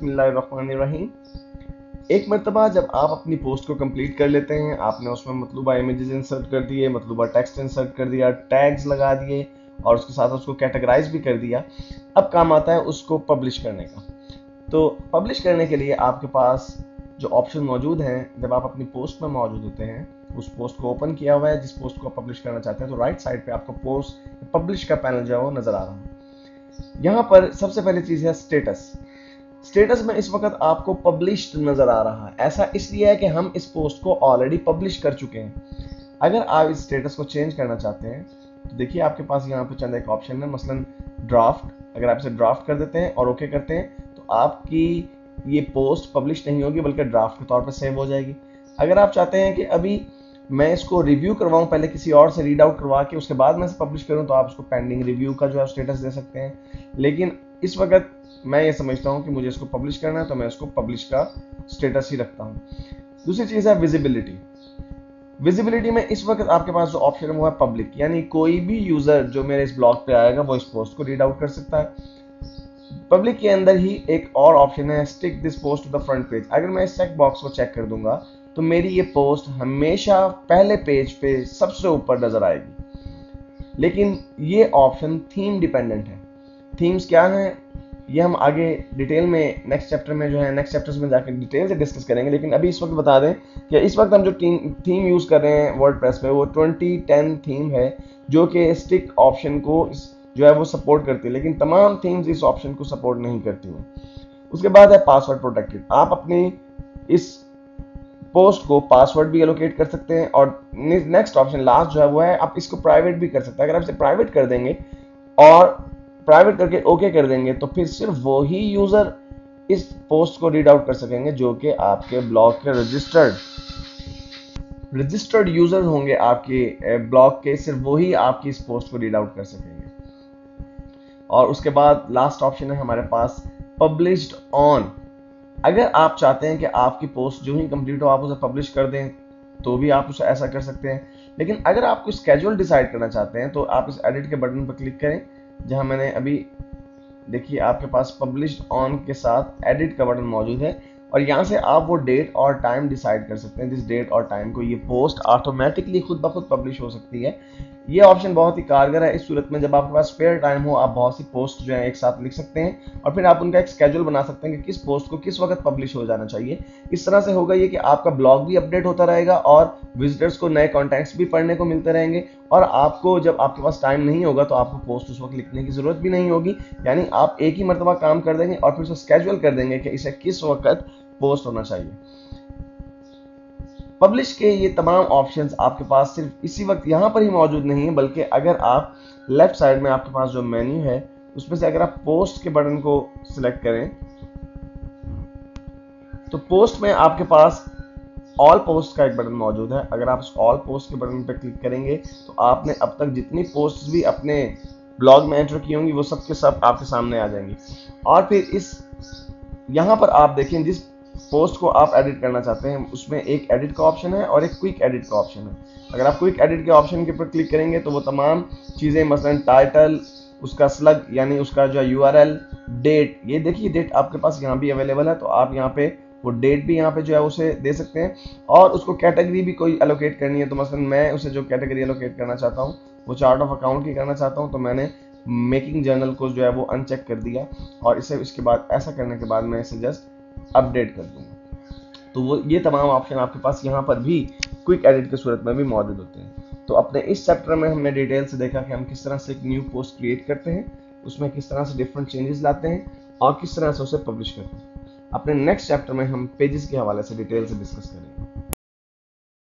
बिस्मिल्लाहिर्रहमानिर्रहीम। एक मरतबा जब आप अपनी पोस्ट को कंप्लीट कर लेते हैं, आपने उसमें मतलूबा इमेजेस इंसर्ट कर दिए, मतलूबा टेक्स्ट इंसर्ट कर दिया, टैग्स लगा दिए और उसके साथ उसको कैटेगराइज भी कर दिया। अब काम आता है उसको पब्लिश करने का। तो पब्लिश करने के लिए आपके पास जो ऑप्शन मौजूद हैं, जब आप अपनी पोस्ट में मौजूद होते हैं, उस पोस्ट को ओपन किया हुआ है जिस पोस्ट को आप पब्लिश करना चाहते हैं, तो राइट साइड पे आपको पोस्ट पब्लिश का पैनल जो है वो नजर आ रहा है। यहाँ पर सबसे पहली चीज है स्टेटस। स्टेटस में इस वक्त आपको पब्लिश्ड नजर आ रहा है। ऐसा इसलिए है कि हम इस पोस्ट को ऑलरेडी पब्लिश कर चुके हैं। अगर आप इस स्टेटस को चेंज करना चाहते हैं तो देखिए आपके पास यहाँ पे चंद एक ऑप्शन है, मसलन ड्राफ्ट। अगर आप इसे ड्राफ्ट कर देते हैं और ओके करते हैं तो आपकी ये पोस्ट पब्लिश नहीं होगी बल्कि ड्राफ्ट के तौर पर सेव हो जाएगी। अगर आप चाहते हैं कि अभी मैं इसको रिव्यू करवाऊं, पहले किसी और से रीड आउट करवा के उसके बाद मैं इसे पब्लिश करूं, तो आप उसको पेंडिंग रिव्यू का जो है स्टेटस दे सकते हैं। लेकिन इस वक्त मैं ये समझता हूं कि मुझे इसको पब्लिश करना है तो मैं इसको पब्लिश का स्टेटस ही रखता हूं। दूसरी चीज है विजिबिलिटी। विजिबिलिटी में इस वक्त आपके पास जो ऑप्शन है वो है पब्लिक, यानी कोई भी यूजर जो मेरे इस ब्लॉग पे आएगा वो इस पोस्ट को रीड आउट कर सकता है। पब्लिक के अंदर ही एक और ऑप्शन है stick this post to the front page. अगर मैं इस चेक बॉक्स को चेक कर दूंगा तो मेरी ये पोस्ट हमेशा पहले पेज पे सबसे ऊपर नजर आएगी। लेकिन ये ऑप्शन थीम डिपेंडेंट है। थीम्स क्या हैं ये हम आगे डिटेल में नेक्स्ट चैप्टर में जो है नेक्स्ट चैप्टर्स में जाकर डिटेल से डिस्कस करेंगे। लेकिन अभी इस वक्त बता दें कि इस वक्त हम जो थीम यूज कर रहे हैं वर्डप्रेस पे वो 2010 थीम है जो कि स्टिक ऑप्शन को जो है वो सपोर्ट करती है, लेकिन तमाम थीम्स इस ऑप्शन को सपोर्ट नहीं करती हैं। उसके बाद है पासवर्ड प्रोटेक्टेड। आप अपनी इस पोस्ट को पासवर्ड भी एलोकेट कर सकते हैं और नेक्स्ट ऑप्शन लास्ट जो है वो है आप इसको प्राइवेट भी कर सकते हैं। अगर आप इसे प्राइवेट कर देंगे और प्राइवेट करके ओके कर देंगे तो फिर सिर्फ वो ही यूजर इस पोस्ट को रीड आउट कर सकेंगे जो कि आपके ब्लॉग के रजिस्टर्ड यूजर होंगे। आपके ब्लॉग के सिर्फ वही आपकी इस पोस्ट को रीड आउट कर सकेंगे। और उसके बाद लास्ट ऑप्शन है हमारे पास पब्लिश्ड ऑन। अगर आप चाहते हैं कि आपकी पोस्ट जो ही कंप्लीट हो आप उसे पब्लिश कर दें तो भी आप उसे ऐसा कर सकते हैं। लेकिन अगर आप कोई स्केड्यूल डिसाइड करना चाहते हैं तो आप इस एडिट के बटन पर क्लिक करें, जहां मैंने अभी देखिए आपके पास पब्लिश्ड ऑन के साथ एडिट का बटन मौजूद है और यहाँ से आप वो डेट और टाइम डिसाइड कर सकते हैं। जिस डेट और टाइम को ये पोस्ट ऑटोमेटिकली खुद ब खुद पब्लिश हो सकती है। ये ऑप्शन बहुत ही कारगर है इस सूरत में जब आपके पास स्पेयर टाइम हो, आप बहुत सी पोस्ट जो है एक साथ लिख सकते हैं और फिर आप उनका एक स्केड्यूल बना सकते हैं कि किस पोस्ट को किस वक्त पब्लिश हो जाना चाहिए। इस तरह से होगा ये कि आपका ब्लॉग भी अपडेट होता रहेगा और विजिटर्स को नए कॉन्टेंट्स भी पढ़ने को मिलते रहेंगे और आपको जब आपके पास टाइम नहीं होगा तो आपको पोस्ट उस वक्त लिखने की जरूरत भी नहीं होगी। यानी आप एक ही मरतबा काम कर देंगे और फिर उसे स्केड्यूल कर देंगे कि इसे किस वक्त पोस्ट होना चाहिए। पब्लिश के ये तमाम ऑप्शंस आपके पास सिर्फ इसी वक्त यहाँ पर ही मौजूद नहीं है, बल्कि अगर आप लेफ्ट साइड में आपके पास जो मेन्यू है उसमें से अगर आप पोस्ट के बटन को सिलेक्ट करें तो पोस्ट में आपके पास ऑल पोस्ट का एक बटन मौजूद है। अगर आप उस ऑल पोस्ट के बटन पर क्लिक करेंगे तो आपने अब तक जितनी पोस्ट भी अपने ब्लॉग में एंटर की होंगी वो सब के सब आपके सामने आ जाएंगी। और फिर इस यहाँ पर आप देखें जिस पोस्ट को आप एडिट करना चाहते हैं उसमें एक एडिट का ऑप्शन है और एक क्विक एडिट का ऑप्शन है। अगर आप क्विक एडिट के ऑप्शन के ऊपर क्लिक करेंगे तो वो तमाम चीज़ें मसलन टाइटल, उसका स्लग यानी उसका जो यूआरएल, डेट, ये देखिए डेट आपके पास यहाँ भी अवेलेबल है तो आप यहाँ पे वो डेट भी यहाँ पे जो है उसे दे सकते हैं। और उसको कैटेगरी भी कोई एलोकेट करनी है तो मसलन मैं उसे जो कैटेगरी एलोकेट करना चाहता हूँ वो चार्ट ऑफ अकाउंट की करना चाहता हूँ तो मैंने मेकिंग जर्नल को जो है वो अनचेक कर दिया और इसे इसके बाद ऐसा करने के बाद मैं इसे जस्ट अपडेट कर दूंगा। तो वो ये तमाम ऑप्शन आपके पास यहाँ पर भी क्विक एडिट की सूरत में भी मौजूद होते हैं। तो अपने इस चैप्टर में हमने डिटेल से देखा कि हम किस तरह से एक न्यू पोस्ट क्रिएट करते हैं, उसमें किस तरह से डिफरेंट चेंजेस लाते हैं और किस तरह से उसे पब्लिश करते हैं। अपने नेक्स्ट चैप्टर में हम पेजेस के हवाले से डिटेल से डिस्कस करेंगे।